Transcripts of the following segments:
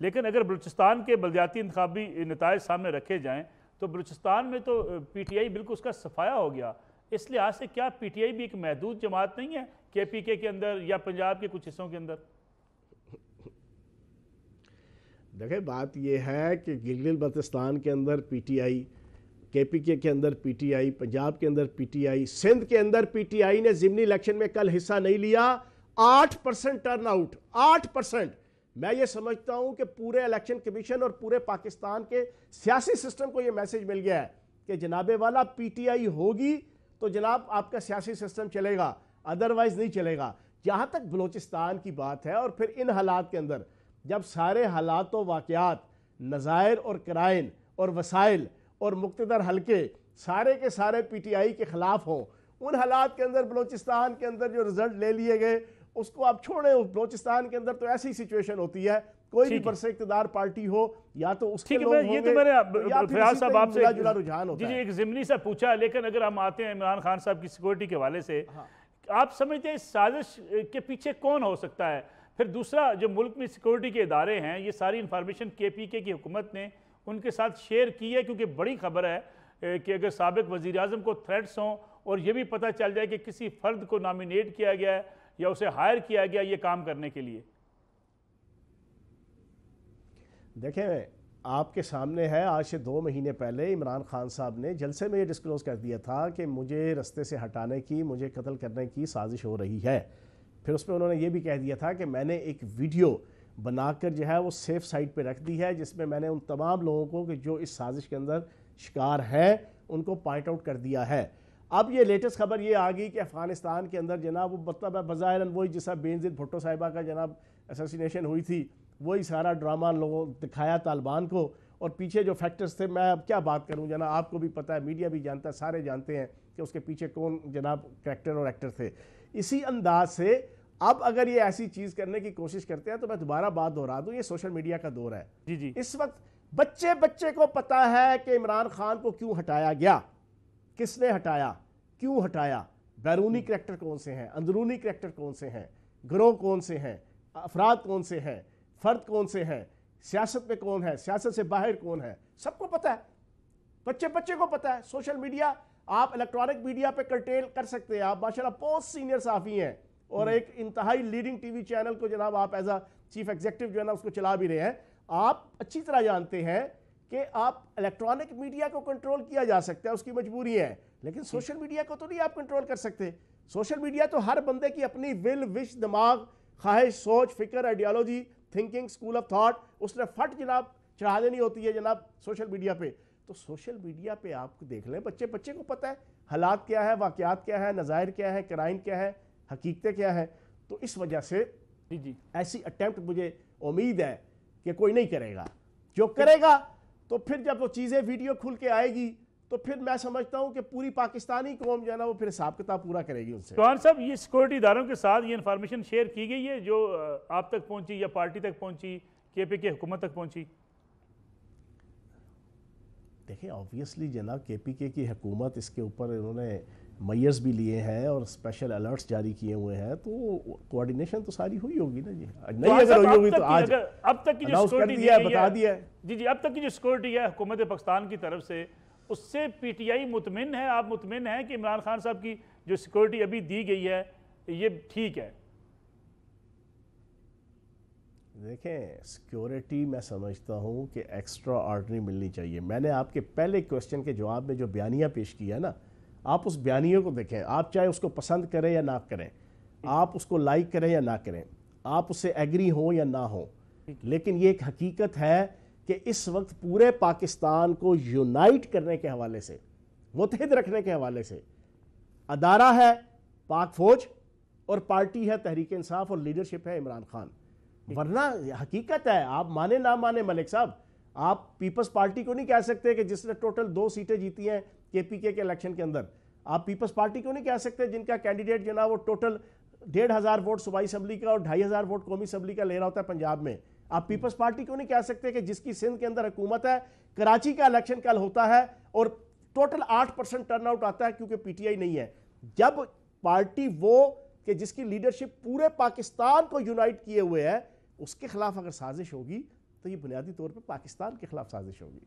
لیکن اگر بلوچستان کے بلدیاتی انتخابی نتائج سامنے رکھے جائیں تو بلوچستان میں تو پی ٹی آئی بالکل اس کا صفایا ہو گیا. اس لحاظ سے کیا پی ٹی آئی بھی ایک محدود جماعت نہیں ہے کے پی کے اندر یا پنجاب کے کچھ حصوں کے اندر؟ دیکھیں بات یہ ہے کہ گلگت بلتستان کے اندر پی ٹی آئی، کے پی کے اندر پی ٹی آئی، پنجاب کے اندر پی ٹی آئی، سندھ کے اندر پی ٹی آئی نے ضمنی الیکشن میں کل حصہ نہیں لیا. 8% ٹرن آؤٹ، 8%. میں یہ سمجھتا ہوں کہ پورے الیکشن کمیشن اور پورے پاکستان کے سیاسی سسٹم کو یہ میسج مل گیا ہے کہ جناب والا پی ٹی آئی ہوگی تو جناب آپ کا سیاسی سسٹم چلے گا، ادروائز نہیں چلے گا. جہاں تک بلوچستان کی بات ہے اور پھر ان حالات کے اندر جب سارے حالات و واقعات، نظائر اور کرائن اور وسائل اور مقتدر حلقے سارے کے سارے پی ٹی آئی کے خلاف ہوں، ان حالات کے اندر بلوچستان کے اندر جو رزلٹ لے لیے گئے اس کو آپ چھوڑیں. بلوچستان کے اندر تو ایسی سچویشن ہوتی ہے، کوئی بھی برسر اقتدار پارٹی ہو یا تو اس کے لوگ ہوں گے یا پھر اسی طرح ملا جلا رجحان ہوتا ہے. جی ایک ضمنی سے پوچھا، لیکن اگر ہم آتے ہیں عمران خان صاحب کی سیکورٹی کے حوالے سے، آپ سمجھتے ہیں اس سازش کے پیچھے کون ہو سکتا ہے؟ پھر دوسرا جو ملک میں سیکورٹی کے ادارے ہیں، یہ ساری انفارمیشن کے پی کے کی حکومت نے ان کے ساتھ شیئر کی ہے، کیونکہ بڑی خبر ہے کہ اگر سابق وزیر اعظم کو تھریٹس ہوں اور یہ بھی پتہ چل جائے کہ کسی فرد کو نامینیٹ کیا گیا ہے یا اسے ہائر کیا گیا یہ کام کرنے کے لیے. دیکھیں آپ کے سامنے ہے، آج سے 2 مہینے پہلے عمران خان صاحب نے جلسے میں یہ ڈسکلوز کر دیا تھا کہ مجھے رستے سے ہٹانے کی، مجھے قتل کرنے کی سازش ہو رہی ہے. پھر اس پہ انہوں نے یہ بھی کہہ دیا تھا کہ میں نے ایک ویڈیو بنا کر جو ہے وہ سیف سائٹ پہ رکھ دی ہے، جس میں میں نے ان تمام لوگوں کو کہ جو اس سازش کے اندر شکار ہیں ان کو پوائنٹ آؤٹ کر دیا ہے. اب یہ لیٹسٹ خبر یہ آ گئی کہ افغانستان کے اندر جناب وہ مطلب ہے بظاہراً وہی جیسا بینظیر بھٹو صاحبہ کا جناب اسیسینیشن ہوئی تھی، وہی سارا ڈرامہ لوگوں دکھایا طالبان کو، اور پیچھے جو فیکٹرز تھے میں اب کیا بات کروں جناب، آپ کو بھی پتہ ہے، میڈیا بھی جانتا ہے، سارے جانتے ہیں کہ اس کے پیچھے کون جناب کریکٹر اور ایکٹر تھے. اسی انداز سے اب اگر یہ ایسی چیز کرنے کی کوشش کرتے ہیں تو میں دوبارہ بات دہرا دوں، یہ سوشل میڈیا کا دور ہے. جی اس وقت بچے کو پتا ہے کہ عمران خان کو کیوں ہٹایا گیا، کس نے ہٹایا، کیوں ہٹایا، بیرونی کریکٹر کون سے ہیں، اندرونی کریکٹر کون سے ہیں، گروہ کون سے ہیں، افراد کون سے ہیں، فرد کون سے ہیں، سیاست میں کون ہے، سیاست سے باہر کون ہے، سب کو پتا ہے. بچے کو پتا ہے. سوشل میڈیا آپ الیکٹرانک میڈیا پہ کرٹیل کر سکتے ہیں. آپ ماشاءاللہ بہت سینئر صحافی ہیں اور ایک انتہائی لیڈنگ ٹی وی چینل کو جناب آپ ایز اے چیف ایگزیکٹو جو ہے نا اس کو چلا بھی رہے ہیں. آپ اچھی طرح جانتے ہیں کہ آپ الیکٹرانک میڈیا کو کنٹرول کیا جا سکتا ہے، اس کی مجبوری ہے، لیکن سوشل میڈیا کو تو نہیں آپ کنٹرول کر سکتے. سوشل میڈیا تو ہر بندے کی اپنی ول، وش، دماغ، خواہش، سوچ، فکر، ideology, thinking, school of thought اس نے فٹ جناب چڑھا دینی ہوتی ہے جناب سوشل میڈیا پہ. تو سوشل میڈیا پہ آپ دیکھ لیں، بچے کو پتہ ہے حالات کیا ہے، واقعات کیا ہے، نظائر کیا ہے، کرائم کیا ہے، حقیقتیں کیا ہے. تو اس وجہ سے ایسی اٹیمپٹ مجھے امید ہے کہ کوئی نہیں کرے گا. جو کرے گا تو پھر جب وہ چیزیں ویڈیو کھل کے آئے گی تو پھر میں سمجھتا ہوں کہ پوری پاکستانی قوم جو ہے نا وہ پھر حساب کتاب پورا کرے گی ان سے. چوہان صاحب یہ سیکورٹی اداروں کے ساتھ یہ انفارمیشن شیئر کی گئی ہے جو آپ تک پہنچی یا پارٹی تک پہنچی، کے پی کے حکومت تک پہنچی؟ دیکھیں آبویسلی جناب کے پی کے کی حکومت اس کے اوپر انہوں نے میئرز بھی لیے ہیں اور اسپیشل الرٹس جاری کیے ہوئے ہیں، تو کوارڈینیشن تو ساری ہوئی ہوگی نا. جی نہیں اگر ہوئی ہوگی تو آج اب تک کی جو سیکورٹی بتا دیا ہے. جی اب تک کی جو سیکورٹی ہے حکومت پاکستان کی طرف سے، اس سے پی ٹی آئی مطمئن ہے؟ آپ مطمئن ہیں کہ عمران خان صاحب کی جو سیکورٹی ابھی دی گئی ہے یہ ٹھیک ہے؟ دیکھیں سیکورٹی میں سمجھتا ہوں کہ ایکسٹرا آرڈنری ملنی چاہیے. میں نے آپ کے پہلے کوسچن کے جواب میں جو بیانیہ پیش کیا ہے نا، آپ اس بیانیے کو دیکھیں. آپ چاہے اس کو پسند کریں یا نہ کریں، آپ اس کو لائک کریں یا نہ کریں، آپ اس سے ایگری ہوں یا نہ ہوں، لیکن یہ ایک حقیقت ہے کہ اس وقت پورے پاکستان کو یونائٹ کرنے کے حوالے سے، متحد رکھنے کے حوالے سے ادارہ ہے پاک فوج اور پارٹی ہے تحریک انصاف اور لیڈرشپ ہے عمران خان. ورنہ حقیقت ہے، آپ مانے نہ مانے ملک صاحب، آپ پیپلز پارٹی کو نہیں کہہ سکتے کہ جس نے ٹوٹل 2 سیٹیں جیتی ہیں کے پی کے الیکشن کے اندر، آپ پیپلز پارٹی کو نہیں کہہ سکتے جن کا کینڈیڈیٹ جو نا وہ ٹوٹل 1,500 ووٹ صوبائی اسمبلی کا اور 2,500 ووٹ قومی اسمبلی کا لے رہا ہوتا ہے پنجاب میں. آپ پیپلز پارٹی کو نہیں کہہ سکتے کہ جس کی سندھ کے اندر حکومت ہے، کراچی کا الیکشن کل ہوتا ہے اور ٹوٹل 8% ٹرن آؤٹ آتا ہے کیونکہ پی ٹی آئی نہیں ہے. جب پارٹی وہ کہ جس کی لیڈرشپ پورے پاکستان کو یونائٹ کیے ہوئے ہے، اس کے خلاف اگر سازش ہوگی تو یہ بنیادی طور پر پاکستان کے خلاف سازش ہوگی۔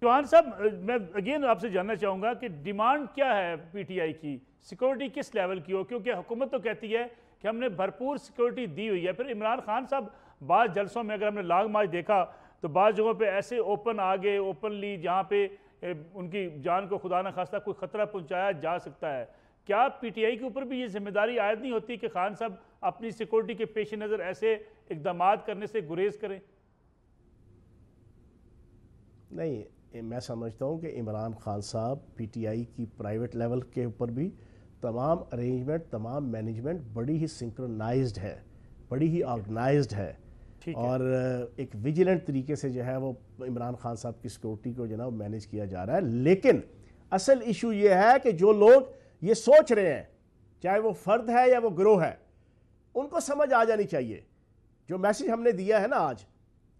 چوہان صاحب، میں اگین آپ سے جاننا چاہوں گا کہ ڈیمانڈ کیا ہے پی ٹی آئی کی؟ سیکورٹی کس لیول کی ہو؟ کیونکہ حکومت تو کہتی ہے کہ ہم نے بھرپور سیکورٹی دی ہوئی ہے، پھر عمران خان صاحب بعض جلسوں میں اگر ہم نے لانگ مارچ دیکھا تو بعض جگہوں پہ ایسے اوپن آگے اوپنلی جہاں پہ ان کی جان کو خدا نہ خواستہ کوئی خطرہ پہنچایا جا سکتا ہے، کیا پی ٹی آئی کے اوپر بھی یہ ذمہ داری عائد نہیں ہوتی کہ خان صاحب اپنی سیکورٹی کے پیش نظر ایسے اقدامات کرنے سے گریز کریں؟ نہیں، میں سمجھتا ہوں کہ عمران خان صاحب پی ٹی آئی کی پرائیویٹ لیول کے اوپر بھی تمام ارینجمنٹ، تمام مینجمنٹ بڑی ہی سنکرونائزڈ ہے، بڑی ہی آرگنائزڈ ہے، اور ایک ویجیلنٹ طریقے سے جو ہے وہ عمران خان صاحب کی سیکورٹی کو جناب مینیج کیا جا رہا ہے۔ لیکن اصل ایشو یہ ہے کہ جو لوگ یہ سوچ رہے ہیں، چاہے وہ فرد ہے یا وہ گروہ ہے، ان کو سمجھ آ جانی چاہیے۔ جو میسیج ہم نے دیا ہے نا آج،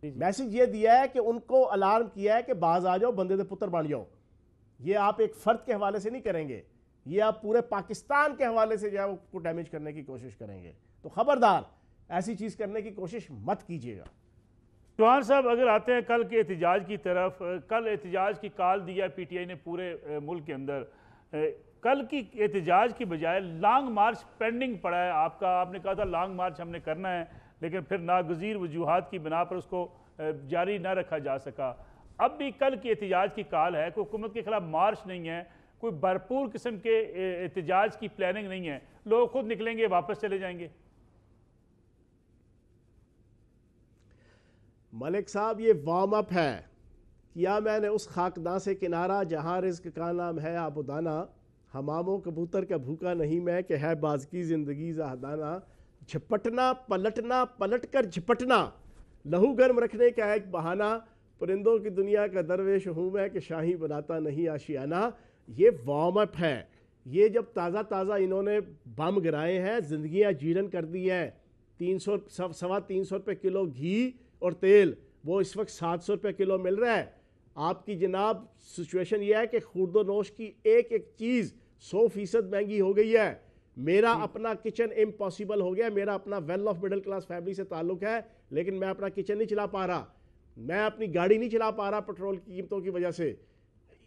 میسیج یہ دیا ہے کہ ان کو الارم کیا ہے کہ باز آ جاؤ، بندے دے پتر بن جاؤ۔ یہ آپ ایک فرد کے حوالے سے نہیں کریں گے، یہ آپ پورے پاکستان کے حوالے سے جو ہے وہ کو ڈیمیج کرنے کی کوشش کریں گے، تو خبردار ایسی چیز کرنے کی کوشش مت کیجیے گا۔ چوہان صاحب، اگر آتے ہیں کل کے احتجاج کی طرف، کل احتجاج کی کال دیا پی ٹی آئی نے پورے ملک کے اندر، کل کی احتجاج کی بجائے لانگ مارچ پینڈنگ پڑا ہے آپ کا، آپ نے کہا تھا لانگ مارچ ہم نے کرنا ہے، لیکن پھر ناگزیر وجوہات کی بنا پر اس کو جاری نہ رکھا جا سکا۔ اب بھی کل کی احتجاج کی کال ہے، کوئی حکومت کے خلاف مارچ نہیں ہے، کوئی بھرپور قسم کے احتجاج کی پلاننگ نہیں ہے، لوگ خود نکلیں گے، واپس چلے جائیں گے؟ ملک صاحب، یہ وارم اپ ہے۔ کیا میں نے اس خاکداں سے کنارہ جہاں رزق کا نام ہے آب و دانا، حماموں کبوتر کا بھوکا نہیں میں کہ ہے باز کی زندگی زاہدانہ، جھپٹنا پلٹنا پلٹ کر جھپٹنا، لہو گرم رکھنے کا ایک بہانہ، پرندوں کی دنیا کا درویش ہوں میں کہ شاہی بناتا نہیں آشیانہ۔ یہ وارم اپ ہے۔ یہ جب تازہ تازہ انہوں نے بم گرائے ہیں، زندگیاں جیرن کر دی ہیں، 300 روپے کلو گھی اور تیل، وہ اس وقت 700 روپے کلو مل رہا ہے۔ آپ کی جناب سچویشن یہ ہے کہ خورد و نوش کی ایک ایک چیز 100% مہنگی ہو گئی ہے۔ میرا اپنا کچن امپاسبل ہو گیا، میرا اپنا well off middle class family سے تعلق ہے، لیکن میں اپنا کچن نہیں چلا پا رہا، میں اپنی گاڑی نہیں چلا پا رہا پیٹرول کی قیمتوں کی وجہ سے۔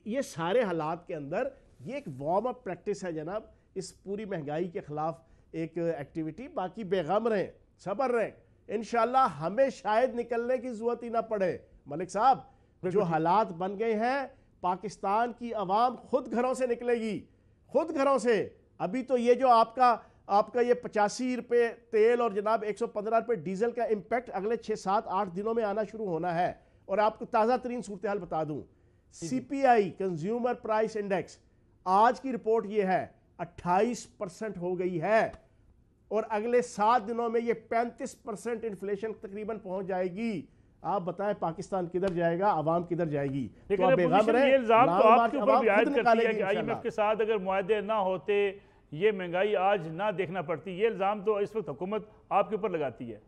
یہ سارے حالات کے اندر یہ ایک وارم اپ پریکٹس ہے جناب، اس پوری مہنگائی کے خلاف ایک ایکٹیویٹی۔ باقی بیغم رہیں، صبر رہیں، انشاءاللہ ہمیں شاید نکلنے کی ضرورت ہی نہ پڑے۔ ملک صاحب، جو حالات بن گئے ہیں، پاکستان کی عوام خود گھروں سے نکلے گی، خود گھروں سے۔ ابھی تو یہ جو آپ کا یہ 85 روپے تیل اور جناب 115 روپے ڈیزل کا امپیکٹ اگلے 6 7 8 دنوں میں آنا شروع ہونا ہے۔ اور آپ کو تازہ ترین صورتحال بتا دوں، سی پی آئی کنزیومر پرائس انڈیکس آج کی رپورٹ یہ ہے 28% ہو گئی ہے، اور اگلے 7 دنوں میں یہ 35% انفلیشن تقریباً پہنچ جائے گی۔ آپ بتائیں پاکستان کدھر جائے گا، عوام کدھر جائے گی؟ لیکن یہ الزام تو آپ کے اوپر بھی عائد کرتی ہے کہ آئی ایم ایف کے ساتھ اگر معاہدے نہ ہوتے یہ مہنگائی آج نہ دیکھنا پڑتی، یہ الزام تو اس وقت حکومت آپ کے اوپر لگاتی ہے۔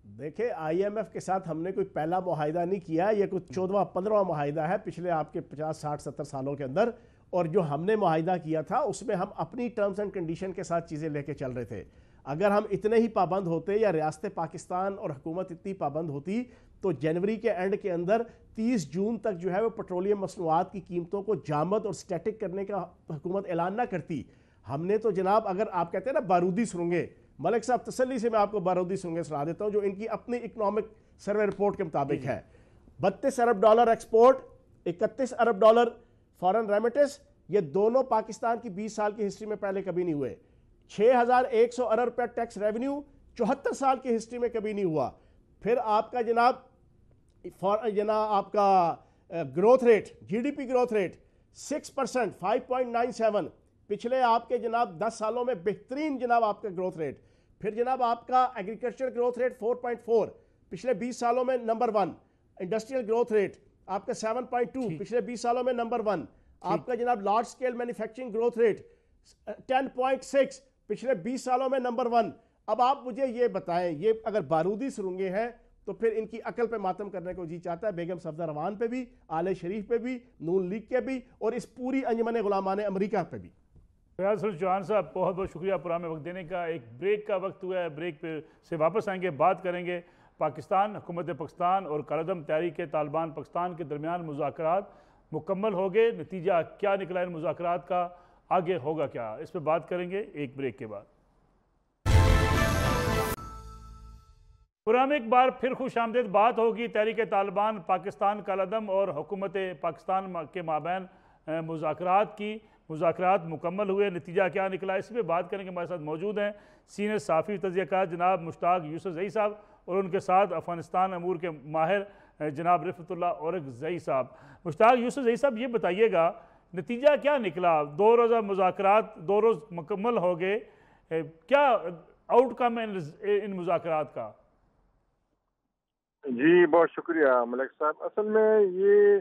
دیکھیں، آئی ایم ایف کے ساتھ ہم نے کوئی پہلا معاہدہ نہیں کیا، یہ کوئی 14واں 15واں معاہدہ ہے پچھلے آپ کے 50 60 70 سالوں کے اندر، اور جو ہم نے معاہدہ کیا تھا اس میں ہم اپنی ٹرمز اینڈ کنڈیشن کے ساتھ چیزیں لے کے چل رہے تھے۔ اگر ہم اتنے ہی پابند ہوتے یا ریاست پاکستان اور حکومت اتنی پابند ہوتی تو جنوری کے اینڈ کے اندر 30 جون تک جو ہے وہ پیٹرولیم مصنوعات کی قیمتوں کو جامد اور سٹیٹک کرنے کا حکومت اعلان نہ کرتی۔ ہم نے تو جناب، اگر آپ کہتے ہیں نا بارودی سرنگیں، ملک صاحب تسلی سے میں آپ کو بارودی سرنگیں سنا دیتا ہوں جو ان کی اپنی اکنامک سروے رپورٹ کے مطابق ہے۔ 32 ارب ڈالر ایکسپورٹ، 31 ارب ڈالر فارن ریمیٹنس، یہ دونوں پاکستان کی 20 سال کی ہسٹری میں پہلے کبھی نہیں ہوئے۔ 6100 ارب روپے ٹیکس ریونیو 74 سال کی ہسٹری میں کبھی نہیں ہوا۔ پھر آپ کا جناب آپ کا growth rate, G D P growth rate 6%، 5.97، پچھلے آپ کے جناب 10 سالوں میں بہترین جناب آپ کا گروتھ ریٹ۔ پھر جناب آپ کا ایگریکلچر گروتھ ریٹ 4.4، پچھلے 20 سالوں میں نمبر 1۔ انڈسٹریل گروتھ ریٹ آپ کا 7.2، پچھلے 20 سالوں میں نمبر 1۔ آپ کا جناب large scale manufacturing growth rate 10.6، پچھلے 20 سالوں میں نمبر 1۔ اب آپ مجھے یہ بتائیں، یہ اگر بارودی سرنگیں ہیں تو پھر ان کی عقل پہ ماتم کرنے کو جی چاہتا ہے، بیگم صفدر روان پہ بھی، آل شریف پہ بھی، نون لیگ کے بھی، اور اس پوری انجمن غلامان امریکہ پہ بھی۔ فیاض چوہان صاحب بہت بہت شکریہ پروگرام میں وقت دینے کا. ایک بریک کا وقت ہوا ہے, بریک پہ سے واپس آئیں گے, بات کریں گے پاکستان, حکومت پاکستان اور کالعدم تحریک طالبان پاکستان کے درمیان مذاکرات مکمل ہو گئے, نتیجہ کیا نکلا ان مذاکرات کا, آگے ہوگا کیا, اس پہ بات کریں گے ایک بریک کے بعد. پروگرام ایک بار پھر خوش آمدید. بات ہوگی تحریک طالبان پاکستان کالعدم اور حکومت پاکستان کے مابین مذاکرات کی. مذاکرات مکمل ہوئے, نتیجہ کیا نکلا, اس پہ بات کریں گے. ہمارے ساتھ موجود ہیں سینئر صحافی تجزیہ کار جناب مشتاق یوسف زئی صاحب, اور ان کے ساتھ افغانستان امور کے ماہر جناب رفعت اللہ اورک زئی صاحب. مشتاق یوسف زئی صاحب, یہ بتائیے گا نتیجہ کیا نکلا, 2 روزہ مذاکرات 2 روز مکمل ہو گئے, کیا آؤٹ کم ہے ان مذاکرات کا؟ جی بہت شکریہ ملک صاحب. اصل میں یہ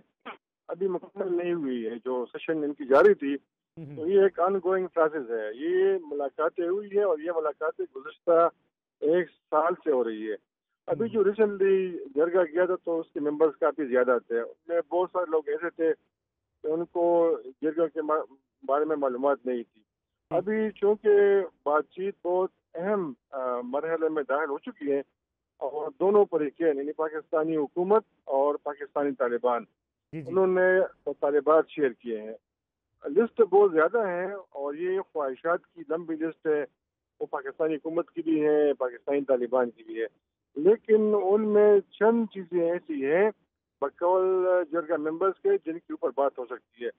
ابھی مکمل نہیں ہوئی ہے, جو سیشن ان کی جاری تھی, تو یہ ایک آن گوئنگ پروسیس ہے. یہ ملاقاتیں ہوئی ہے اور یہ ملاقاتیں گزشتہ 1 سال سے ہو رہی ہے. ابھی جو ریسنٹلی جرگہ کیا تھا تو اس کے ممبرز کافی زیادہ تھے, ان میں بہت سارے لوگ ایسے تھے کہ ان کو جرگہ کے بارے میں معلومات نہیں تھی. ابھی چونکہ بات چیت بہت اہم مرحلے میں داخل ہو چکی ہے, اور دونوں فریقین یعنی پاکستانی حکومت اور پاکستانی طالبان, انہوں نے مطالبات شیئر کیے ہیں. لسٹ بہت زیادہ ہیں اور یہ خواہشات کی لمبی لسٹ ہے, وہ پاکستانی حکومت کی بھی ہے, پاکستانی طالبان کی بھی ہے, لیکن ان میں چند چیزیں ایسی ہیں بقول جرگہ ممبرز کے جن کے اوپر بات ہو سکتی ہے.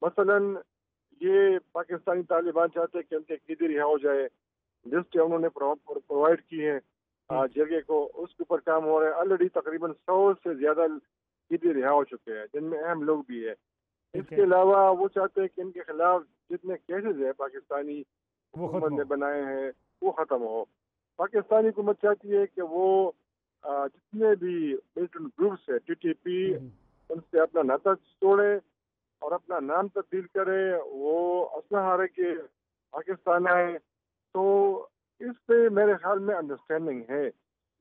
مثلا یہ پاکستانی طالبان چاہتے ہیں کہ ان کے قیدی رہا ہو جائے, لسٹ انہوں نے پرووائڈ کی ہے جرگے کو, اس کے اوپر کام ہو رہا ہے. آلریڈی تقریباً 100 سے زیادہ قیدی رہا ہو چکے ہیں, جن میں اہم لوگ بھی ہیں. اس کے علاوہ وہ چاہتے ہیں کہ ان کے خلاف جتنے کیسز ہیں پاکستانی حکومت نے بنائے ہیں وہ ختم ہو. پاکستانی حکومت چاہتی ہے کہ وہ جتنے بھی ملیٹنٹ گروپس ہے TTP, ان سے اپنا ناطہ توڑے اور اپنا نام تبدیل کرے, وہ اسلحہ رکھ کے پاکستان آئے. تو اس پہ میرے خیال میں انڈرسٹینڈنگ ہے,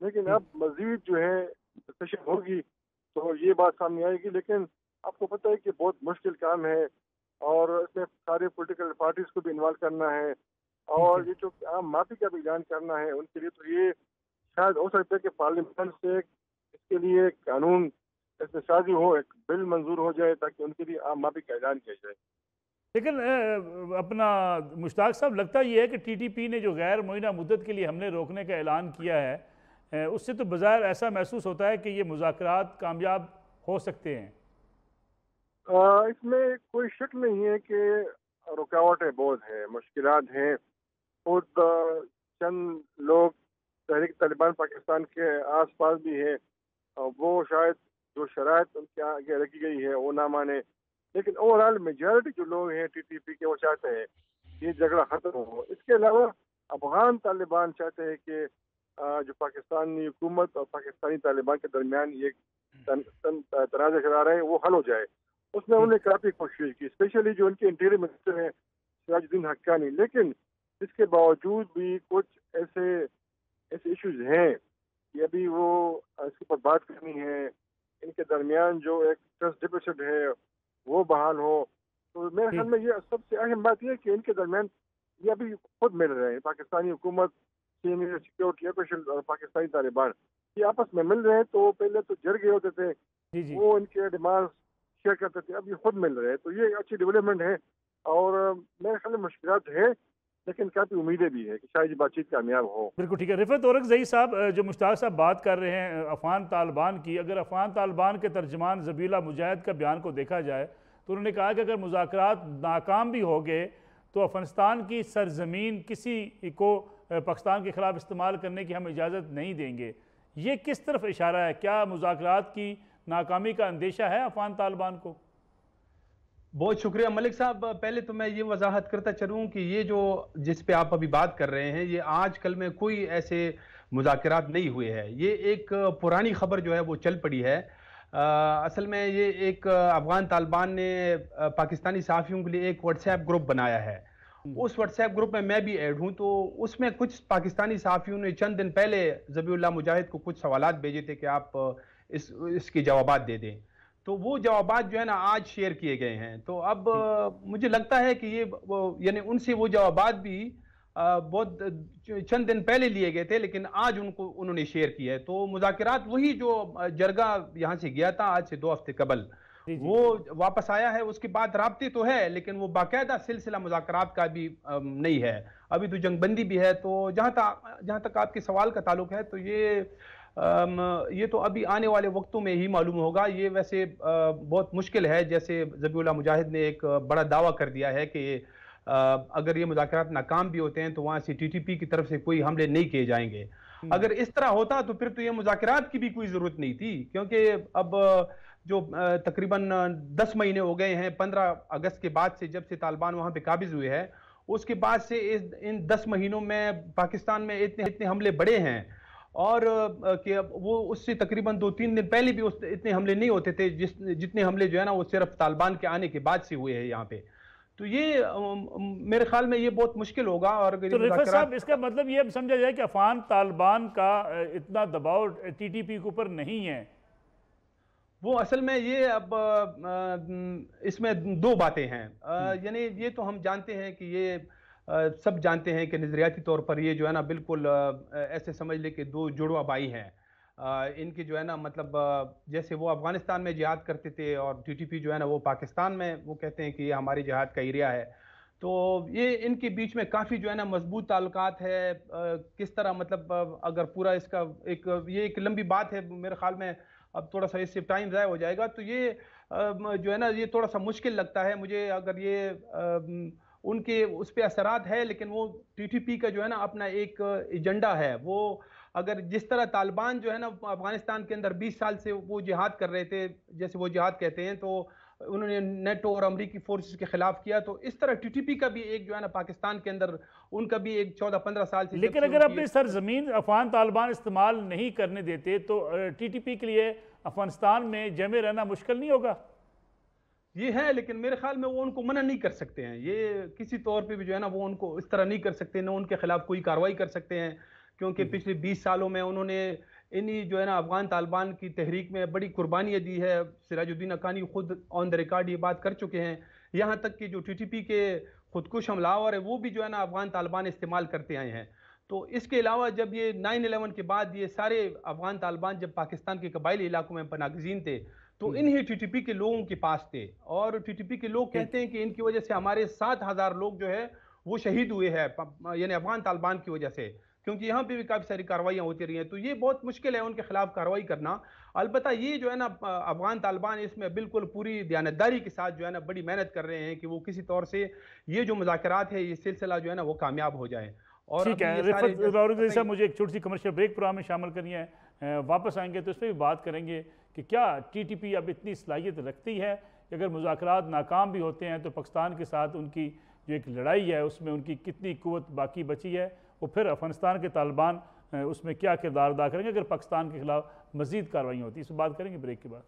لیکن اب مزید جو ہے ڈسکشن ہوگی تو یہ بات سامنے آئے گی. لیکن آپ کو پتہ ہے کہ بہت مشکل کام ہے, اور اس میں سارے پولیٹیکل پارٹیز کو بھی انوالو کرنا ہے, اور یہ جو عام معافی کا بھی اعلان کرنا ہے ان کے لیے. تو یہ شاید ہو سکتا ہے کہ پارلیمنٹ سے اس کے لیے ایک قانون سازی ہو, ایک بل منظور ہو جائے تاکہ ان کے لیے عام معافی کا اعلان کیا جائے. لیکن اپنا مشتاق صاحب, لگتا یہ ہے کہ TTP نے جو غیر معینہ مدت کے لیے حملے روکنے کا اعلان کیا ہے, اس سے تو بظاہر ایسا محسوس ہوتا ہے کہ یہ مذاکرات کامیاب ہو سکتے ہیں. اس میں کوئی شک نہیں ہے کہ رکاوٹیں بہت ہیں, مشکلات ہیں. خود چند لوگ تحریک طالبان پاکستان کے آس پاس بھی ہیں, وہ شاید جو شرائط ان کے آگے رکھی گئی ہے وہ نہ مانے, لیکن اوور آل میجارٹی جو لوگ ہیں TTP کے وہ چاہتے ہیں یہ جھگڑا ختم ہو. اس کے علاوہ افغان طالبان چاہتے ہیں کہ جو پاکستانی حکومت اور پاکستانی طالبان کے درمیان یہ تنازع چلا رہے ہیں وہ حل ہو جائے. اس میں انہوں نے کافی کوشش کی, اسپیشلی جو ان کے انٹیریئر منسٹر ہیں سراج الدین حقانی. لیکن اس کے باوجود بھی کچھ ایسے ایشوز ہیں کہ ابھی وہ اس کے اوپر بات کرنی ہے. ان کے درمیان جو ایک ٹرسٹ ڈیفیسٹ ہے وہ بحال ہو. تو میرے خیال میں یہ سب سے اہم بات یہ ہے کہ ان کے درمیان یہ ابھی خود مل رہے ہیں, پاکستانی حکومت, سینئر سیکورٹی آفیشل اور پاکستانی طالبان یہ آپس میں مل رہے ہیں. تو پہلے تو جرگے ہوتے تھے, وہ ان کے ڈیمانڈ شیئر کرتے تھے, اب یہ خود مل رہے ہیں. تو یہ اچھی ڈیولپمنٹ ہے, اور میرے خیال میں مشکلات ہے لیکن کافی امیدیں بھی ہے کہ شاید یہ بات چیت کامیاب ہو. بالکل ٹھیک ہے. رفعت اورک زئی صاحب, جو مشتاق صاحب بات کر رہے ہیں افغان طالبان کی, اگر افغان طالبان کے ترجمان ذبیح اللہ مجاہد کا بیان کو دیکھا جائے تو انہوں نے کہا کہ اگر مذاکرات ناکام بھی ہو گئے تو افغانستان کی سرزمین کسی کو پاکستان کے خلاف استعمال کرنے کی ہم اجازت نہیں دیں گے. یہ کس طرف اشارہ ہے؟ کیا مذاکرات کی ناکامی کا اندیشہ ہے افغان طالبان کو؟ بہت شکریہ ملک صاحب. پہلے تو میں یہ وضاحت کرتا چلوں کہ یہ جو جس پہ آپ ابھی بات کر رہے ہیں یہ آج کل میں کوئی ایسے مذاکرات نہیں ہوئے ہیں. یہ ایک پرانی خبر جو ہے وہ چل پڑی ہے. اصل میں یہ ایک افغان طالبان نے پاکستانی صحافیوں کے لیے ایک واٹس ایپ گروپ بنایا ہے. اس واٹس ایپ گروپ میں بھی ایڈ ہوں. تو اس میں کچھ پاکستانی صحافیوں نے چند دن پہلے ذبیح اللہ مجاہد کو کچھ سوالات بھیجے تھے کہ آپ اس کی جوابات دے دیں. تو تو وہ جوابات جو ہے نا آج شیئر کیے گئے ہیں. تو اب مجھے لگتا ہے کہ یہ یعنی ان سے وہ جوابات بھی بہت چند دن پہلے لیے گئے تھے لیکن آج انہوں نے شیئر کیا ہے. تو مذاکرات وہی جو جرگہ یہاں سے گیا تھا آج سے 2 ہفتے قبل وہ واپس آیا ہے. اس کے بعد رابطے تو ہے لیکن وہ باقاعدہ سلسلہ مذاکرات کا بھی نہیں ہے. ابھی تو جنگ بندی بھی ہے. تو جہاں تک آپ کے سوال کا تعلق ہے تو یہ تو ابھی آنے والے وقتوں میں ہی معلوم ہوگا. یہ ویسے بہت مشکل ہے. جیسے ذبیح اللہ مجاہد نے ایک بڑا دعویٰ کر دیا ہے کہ اگر یہ مذاکرات ناکام بھی ہوتے ہیں تو وہاں سے TTP کی طرف سے کوئی حملے نہیں کیے جائیں گے. اگر اس طرح ہوتا تو پھر تو یہ مذاکرات کی بھی کوئی ضرورت نہیں تھی کیونکہ اب جو تقریباً 10 مہینے ہو گئے ہیں 15 اگست کے بعد سے جب سے طالبان وہاں پہ قابض ہوئے ہیں اس کے بعد سے ان 10 مہینوں میں پاکستان میں اتنے حملے بڑے ہیں اور کہ وہ اس سے تقریباً 2-3 دن پہلے بھی اتنے حملے نہیں ہوتے تھے جتنے حملے جو ہے نا وہ صرف طالبان کے آنے کے بعد سے ہوئے ہیں یہاں پہ. تو یہ میرے خیال میں یہ بہت مشکل ہوگا. اور تو رفعت صاحب اس کا مطلب یہ سمجھا جائے کہ افغان طالبان کا اتنا دباؤ TTP کے اوپر نہیں ہے؟ وہ اصل میں یہ اب اس میں 2 باتیں ہیں. یعنی یہ تو ہم جانتے ہیں کہ یہ سب جانتے ہیں کہ نظریاتی طور پر یہ جو ہے نا بالکل ایسے سمجھ لے کہ 2 جڑواں بھائی ہیں. ان کی جو ہے نا مطلب جیسے وہ افغانستان میں جہاد کرتے تھے اور TTP جو ہے نا وہ پاکستان میں وہ کہتے ہیں کہ یہ ہماری جہاد کا ایریا ہے. تو یہ ان کے بیچ میں کافی جو ہے نا مضبوط تعلقات ہے. کس طرح مطلب اگر پورا اس کا یہ ایک لمبی بات ہے میرے خیال میں اب تھوڑا سا اس سے ٹائم ضائع ہو جائے گا. تو یہ جو ہے نا یہ تھوڑا سا مشکل لگتا ہے مجھے. اگر یہ ان کے اس پہ اثرات ہے لیکن وہ TTP کا جو ہے نا اپنا ایک ایجنڈا ہے. وہ اگر جس طرح طالبان جو ہے نا افغانستان کے اندر 20 سال سے وہ جہاد کر رہے تھے جیسے وہ جہاد کہتے ہیں تو انہوں نے نیٹو اور امریکی فورسز کے خلاف کیا. تو اس طرح TTP کا بھی ایک جو ہے نا پاکستان کے اندر ان کا بھی ایک 14-15 سال سے. لیکن اگر اپنی سرزمین افغان طالبان استعمال نہیں کرنے دیتے تو TTP کے لیے افغانستان میں جمع رہنا مشکل نہیں ہوگا؟ یہ ہے لیکن میرے خیال میں وہ ان کو منع نہیں کر سکتے ہیں. یہ کسی طور پہ بھی جو ہے نا وہ ان کو اس طرح نہیں کر سکتے نہ ان کے خلاف کوئی کارروائی کر سکتے ہیں کیونکہ پچھلے 20 سالوں میں انہوں نے انہی جو ہے نا افغان طالبان کی تحریک میں بڑی قربانیاں دی ہے. سراج الدین حقانی خود آن دا ریکارڈ یہ بات کر چکے ہیں. یہاں تک کہ جو TTP کے خودکش حملہ آور ہے وہ بھی جو ہے نا افغان طالبان استعمال کرتے آئے ہیں. تو اس کے علاوہ جب یہ 9/11 کے بعد یہ سارے افغان طالبان جب پاکستان کے قبائلی علاقوں میں پناہ گزین تھے تو انہی TTP کے لوگوں کے پاس تھے اور TTP کے لوگ کہتے ہیں کہ ان کی وجہ سے ہمارے 7,000 لوگ جو ہے وہ شہید ہوئے ہیں یعنی افغان طالبان کی وجہ سے کیونکہ یہاں پہ بھی کافی ساری کارروائیاں ہوتی رہی ہیں. تو یہ بہت مشکل ہے ان کے خلاف کارروائی کرنا. البتہ یہ جو ہے نا افغان طالبان اس میں بالکل پوری دیانتداری کے ساتھ جو ہے نا بڑی محنت کر رہے ہیں کہ وہ کسی طور سے یہ جو مذاکرات ہے یہ سلسلہ جو ہے نا وہ کامیاب ہو جائے. اور ٹھیک ہے رفعت راولی صاحب مجھے ایک چھوٹی سی کمرشل بریک پروگرام میں شامل کرنی ہے. واپس آئیں گے تو اس پہ بھی بات کریں گے کہ کیا TTP اب اتنی صلاحیت رکھتی ہے کہ اگر مذاکرات ناکام بھی ہوتے ہیں تو پاکستان کے ساتھ ان کی جو ایک لڑائی ہے اس میں ان کی کتنی قوت باقی بچی ہے, وہ پھر افغانستان کے طالبان اس میں کیا کردار ادا کریں گے اگر پاکستان کے خلاف مزید کارروائیاں ہوتی ہیں. اس پہ بات کریں گے بریک کے بعد.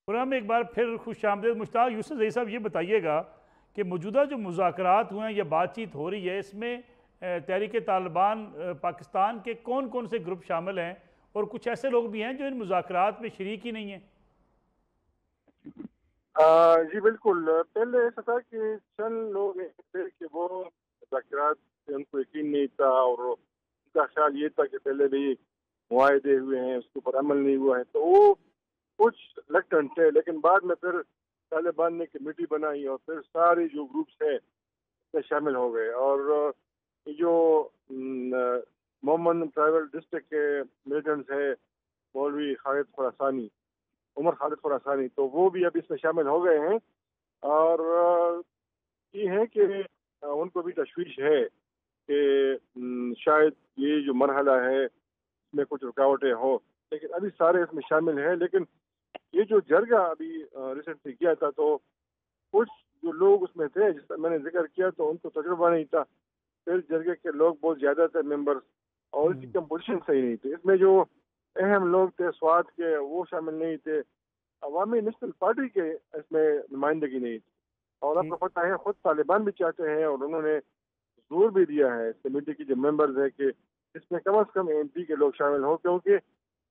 پروگرام میں ایک بار پھر خوش آمدید. مشتاق یوسف زئی صاحب یہ بتائیے گا کہ موجودہ جو مذاکرات ہوئے ہیں یا بات چیت ہو رہی ہے اس میں تحریک طالبان پاکستان کے کون کون سے گروپ شامل ہیں اور کچھ ایسے لوگ بھی ہیں جو ان مذاکرات میں شریک ہی نہیں ہیں؟ جی بالکل. پہلے ایسا تھا کہ چند لوگ تھے کہ وہ مذاکرات سے ان کو یقین نہیں تھا اور ان کا خیال یہ تھا کہ پہلے بھی معاہدے ہوئے ہیں اس کے اوپر عمل نہیں ہوا ہے تو وہ کچھ ریلکٹنٹ تھے. لیکن بعد میں پھر طالبان نے کمیٹی بنائی اور پھر سارے جو گروپس ہیں اس میں شامل ہو گئے اور جو مومن ٹرائبل ڈسٹرکٹ کے ملیٹنٹس ہیں مولوی خالد خراسانی عمر خالد خراسانی تو وہ بھی اب اس میں شامل ہو گئے ہیں اور یہ ہے کہ ان کو بھی تشویش ہے کہ شاید یہ جو مرحلہ ہے اس میں کچھ رکاوٹیں ہوں لیکن ابھی سارے اس میں شامل ہیں. لیکن یہ جو جرگہ ابھی ریسنٹلی کیا تھا تو کچھ جو لوگ اس میں تھے جس میں نے ذکر کیا تو ان کو تجربہ نہیں تھا. پھر جرگے کے لوگ بہت زیادہ تھے ممبرس اور اس کی کمپوزیشن صحیح نہیں تھی. اس میں جو اہم لوگ تھے سوات کے وہ شامل نہیں تھے. عوامی نیشنل پارٹی کے اس میں نمائندگی نہیں تھی اور آپ کو پتہ ہے خود طالبان بھی چاہتے ہیں اور انہوں نے زور بھی دیا ہے کمیٹی کے جو ممبرز ہیں کہ اس میں کم از کم MP کے لوگ شامل ہوں کیونکہ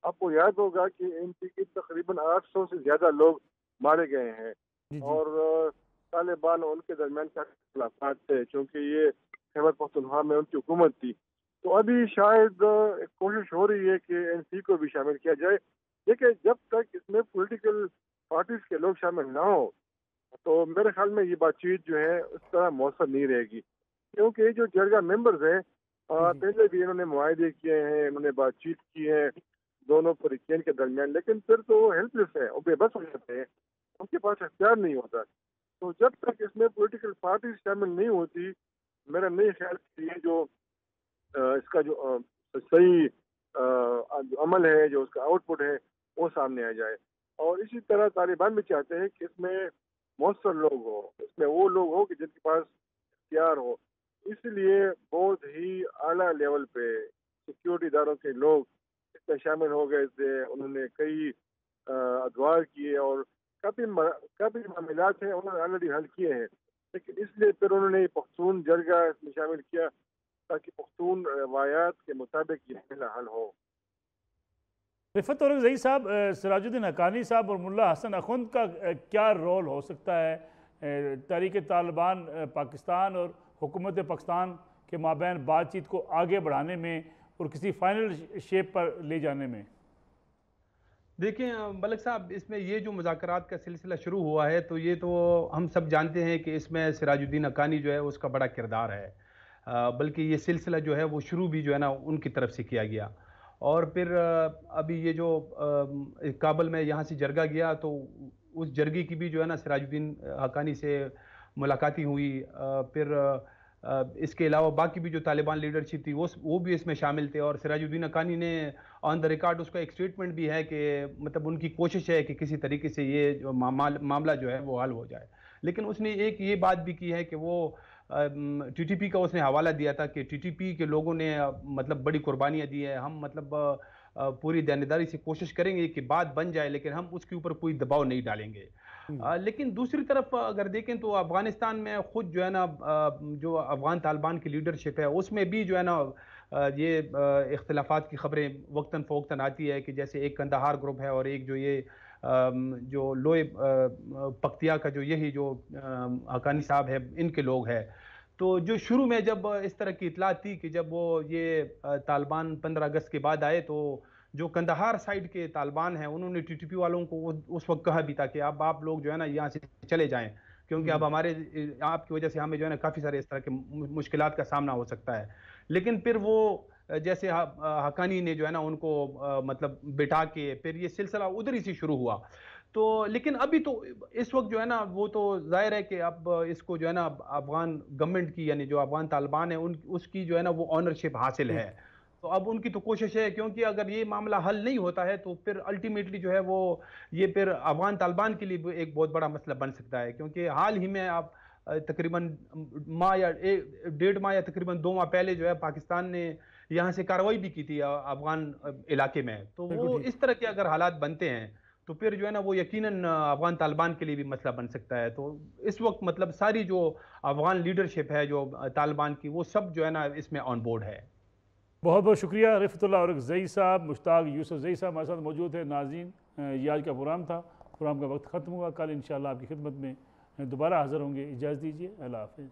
آپ کو یاد ہوگا کہ NP کے تقریباً 800 سے زیادہ لوگ مارے گئے ہیں، اور طالبان اور ان کے درمیان کیا اختلافات تھے، چونکہ یہ خیبر پختونخوا میں ان کی حکومت تھی۔ تو ابھی شاید ایک کوشش ہو رہی ہے کہ NP کو بھی شامل کیا جائے، لیکن جب تک اس میں پولیٹیکل پارٹیز کے لوگ شامل نہ ہوں تو میرے خیال میں یہ بات چیت جو ہے اس طرح مؤثر نہیں رہے گی، کیونکہ یہ جو جرگہ ممبرز ہیں پہلے بھی انہوں نے معاہدے کیے ہیں، انہوں نے بات چیت کی ہے دونوں فریقین کے درمیان، لیکن پھر تو وہ ہیلپ لیس ہے، وہ بے بس ہو جاتے ہیں، ان کے پاس اختیار نہیں ہوتا۔ تو جب تک اس میں پولیٹیکل پارٹیز شامل نہیں ہوتی، میرا نہیں خیال کہ یہ جو اس کا جو صحیح جو عمل ہے، جو اس کا آؤٹ پٹ ہے، وہ سامنے آ جائے۔ اور اسی طرح طالبان بھی چاہتے ہیں کہ اس میں مؤثر لوگ ہو، اس میں وہ لوگ ہو کہ جن کے پاس اختیار ہو، اس لیے بہت ہی اعلیٰ لیول پہ سیکیورٹی اداروں کے لوگ اس میں شامل ہو گئے تھے، انہوں نے کئی ادوار کیے اور کافی معاملات ہیں انہوں نے آلریڈی حل کیے ہیں، لیکن اس لیے پھر انہوں نے پختون جرگہ اس میں شامل کیا تاکہ پختون روایات کے مطابق یہ مسئلہ حل ہو۔ رفعت اورنگزئی صاحب، سراج الدین حقانی صاحب اور ملا حسن اخوند کا کیا رول ہو سکتا ہے تحریک طالبان پاکستان اور حکومت پاکستان کے مابین بات چیت کو آگے بڑھانے میں اور کسی فائنل شیپ پر لے جانے میں؟ دیکھیں ملک صاحب، اس میں یہ جو مذاکرات کا سلسلہ شروع ہوا ہے تو یہ تو ہم سب جانتے ہیں کہ اس میں سراج الدین حقانی جو ہے اس کا بڑا کردار ہے، بلکہ یہ سلسلہ جو ہے وہ شروع بھی جو ہے نا ان کی طرف سے کیا گیا، اور پھر ابھی یہ جو کابل میں یہاں سے جرگہ گیا تو اس جرگے کی بھی جو ہے نا سراج الدین حقانی سے ملاقاتیں ہوئی، پھر اس کے علاوہ باقی بھی جو طالبان لیڈرشپ تھی وہ بھی اس میں شامل تھے، اور سراج الدین حقانی نے آن دا ریکارڈ اس کا ایک سٹیٹمنٹ بھی ہے کہ مطلب ان کی کوشش ہے کہ کسی طریقے سے یہ جو معاملہ جو ہے وہ حل ہو جائے، لیکن اس نے ایک یہ بات بھی کی ہے کہ وہ TTP کا اس نے حوالہ دیا تھا کہ TTP کے لوگوں نے مطلب بڑی قربانیاں دی ہیں، ہم مطلب پوری دیانتداری سے کوشش کریں گے کہ بات بن جائے، لیکن ہم اس کے اوپر کوئی دباؤ نہیں ڈالیں گے۔ لیکن دوسری طرف اگر دیکھیں تو افغانستان میں خود جو ہے نا جو افغان طالبان کی لیڈرشپ ہے اس میں بھی جو ہے نا یہ اختلافات کی خبریں وقتاً فوقتاً آتی ہے کہ جیسے ایک کندہار گروپ ہے اور ایک جو یہ جو لوئے پکتیا کا جو یہی جو حقانی صاحب ہے ان کے لوگ ہیں، تو جو شروع میں جب اس طرح کی اطلاع تھی کہ جب وہ یہ طالبان 15 اگست کے بعد آئے تو جو کندہار سائیڈ کے طالبان ہیں انہوں نے TTP والوں کو اس وقت کہا بھی تھا کہ اب آپ لوگ جو ہے نا یہاں سے چلے جائیں، کیونکہ اب آپ کی وجہ سے ہمیں جو ہے نا کافی سارے اس طرح کے مشکلات کا سامنا ہو سکتا ہے۔ لیکن پھر وہ جیسے حقانی نے جو ہے نا ان کو مطلب بٹھا کے پھر یہ سلسلہ ادھر ہی سے شروع ہوا، تو لیکن ابھی تو اس وقت جو ہے نا وہ تو ظاہر ہے کہ اب اس کو جو ہے نا افغان گورنمنٹ کی یعنی جو افغان طالبان ہیں اس کی جو ہے نا وہ آنرشپ حاصل ہے، تو اب ان کی تو کوشش ہے، کیونکہ اگر یہ معاملہ حل نہیں ہوتا ہے تو پھر الٹیمیٹلی جو ہے وہ یہ پھر افغان طالبان کے لیے بھی ایک بہت بڑا مسئلہ بن سکتا ہے، کیونکہ حال ہی میں آپ تقریباً ماہ یا 1.5 ماہ یا تقریباً 2 ماہ پہلے جو ہے پاکستان نے یہاں سے کارروائی بھی کی تھی افغان علاقے میں، تو وہ اس طرح کے اگر حالات بنتے ہیں تو پھر جو ہے نا وہ یقیناً افغان طالبان کے لیے بھی مسئلہ بن سکتا ہے۔ تو اس وقت مطلب ساری جو افغان لیڈرشپ ہے جو طالبان کی وہ سب جو ہے نا اس میں آن بورڈ ہے۔ بہت بہت شکریہ رفعت اللہ اورنگزئی صاحب، مشتاق یوسفزئی صاحب ہمارے ساتھ موجود ہیں۔ ناظرین، یہ آج کا پروگرام تھا، پروگرام کا وقت ختم ہوا، کل انشاءاللہ آپ کی خدمت میں دوبارہ حاضر ہوں گے، اجازت دیجیے، اللہ حافظ۔